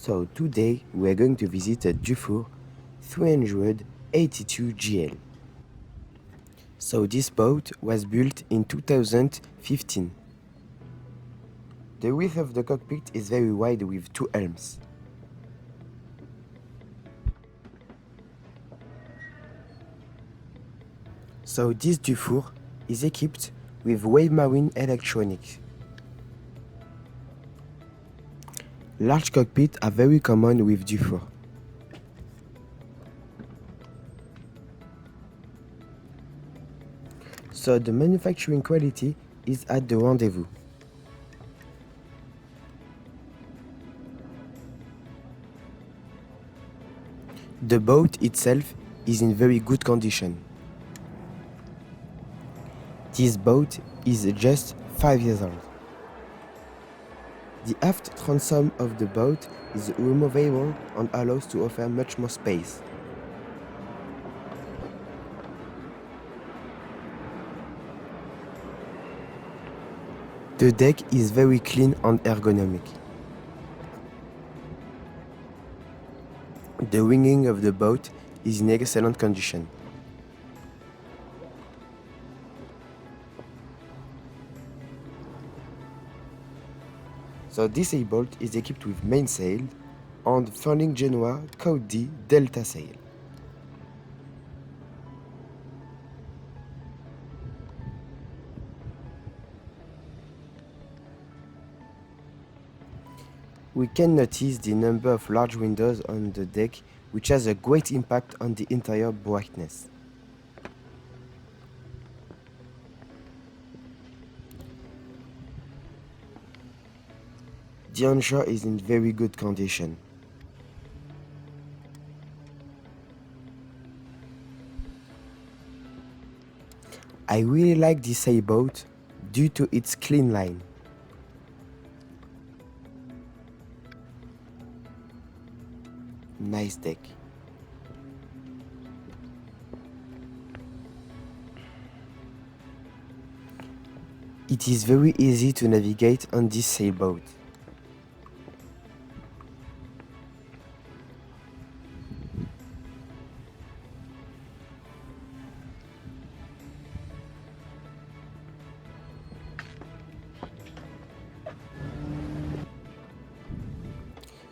So today we are going to visit a DUFOUR 382 GL. So this boat was built in 2015. The width of the cockpit is very wide with two helms. So this DUFOUR is equipped with RAYMARINE electronics. Large cockpits are very common with DUFOUR. So the manufacturing quality is at the rendezvous. The boat itself is in very good condition. This boat is just 5 years old. The aft transom of the boat is removable and allows to offer much more space. The deck is very clean and ergonomic. The rigging of the boat is in excellent condition. So this sailboat is equipped with mainsail and furling genoa Code D delta sail. We can notice the number of large windows on the deck, which has a great impact on the interior brightness. The onshore is in very good condition. I really like this sailboat due to its clean line. Nice deck. It is very easy to navigate on this sailboat.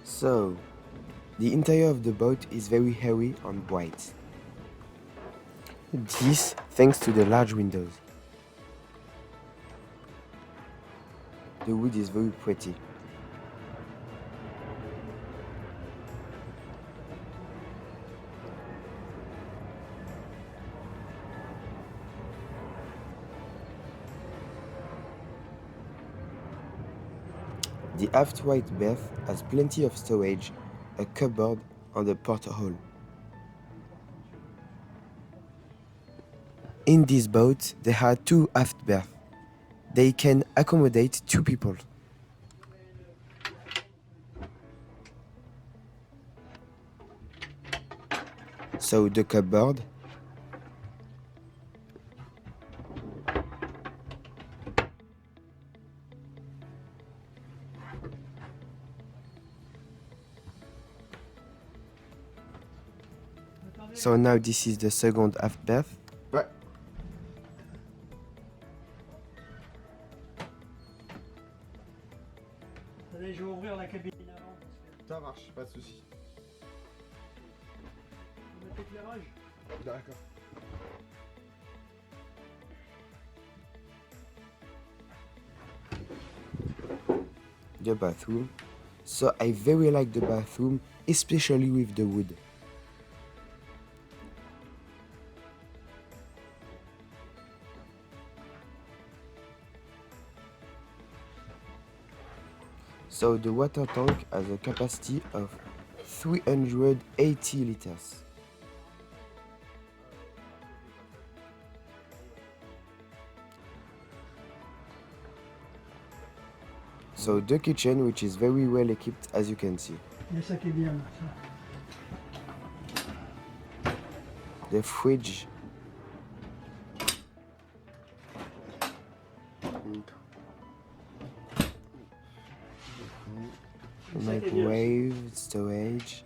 So, the interior of the boat is very airy and bright. This thanks to the large windows. The wood is very pretty. The aft right berth has plenty of storage, a cupboard and a porthole. In this boat, there are two aft berths. They can accommodate 2 people. So the cupboard, so now this is the second aft berth. Ouais. Allez, je vais ouvrir la cabine avant. Parce que Ça marche, pas de soucis. faut mettre l'éclairage. D'accord. The bathroom. So I very like the bathroom, especially with the wood. So the water tank has a capacity of 380 liters. So the kitchen, which is very well equipped, as you can see. Il y a ça qui est bien là. Ça. The fridge. microwave, storage.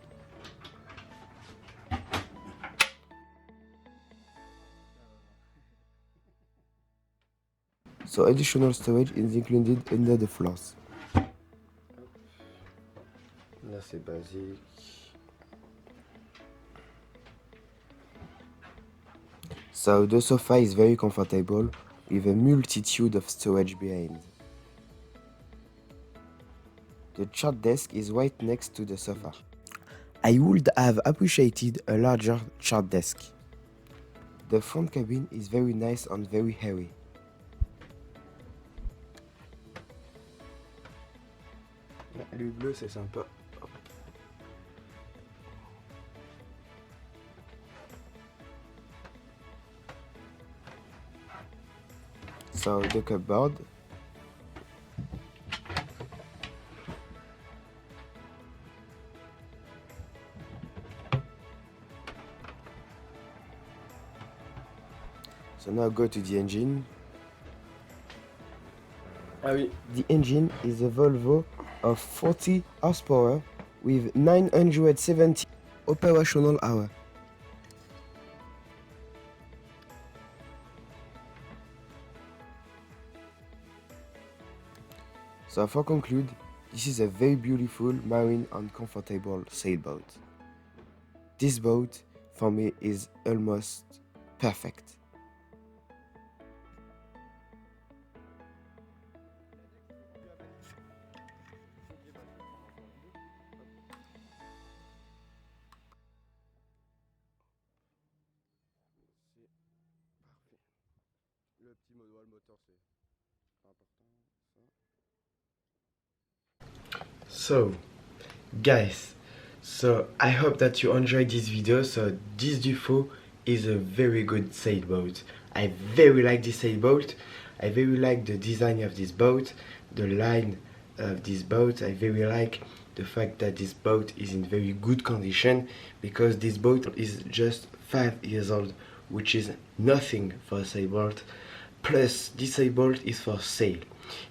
So additional storage is included under the floors. Là c'est basique. So the sofa is very comfortable with a multitude of storage behind. The chart desk is right next to the sofa. I would have appreciated a larger chart desk. The front cabin is very nice and very airy. Le bleu c'est sympa. So the cupboard. So now go to the engine. Ah oui. The engine is a Volvo of 40 horsepower with 970 operational hours. So for conclude, this is a very beautiful marine and comfortable sailboat. This boat for me is almost perfect. Le petit moteur c'est important. So guys, so I hope that you enjoyed this video. So this DUFOUR is a very good sailboat. I very like this sailboat. I very like the design of this boat, the line of this boat. I very like the fact that this boat is in very good condition, because this boat is just 5 years old, which is nothing for a sailboat. Plus this sailboat is for sale.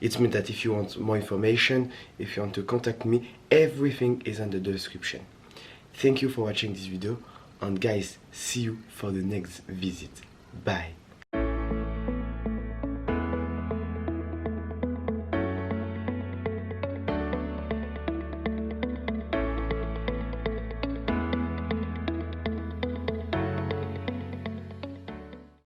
It means that if you want more information, if you want to contact me, everything is in the description. Thank you for watching this video, and guys, see you for the next visit. Bye.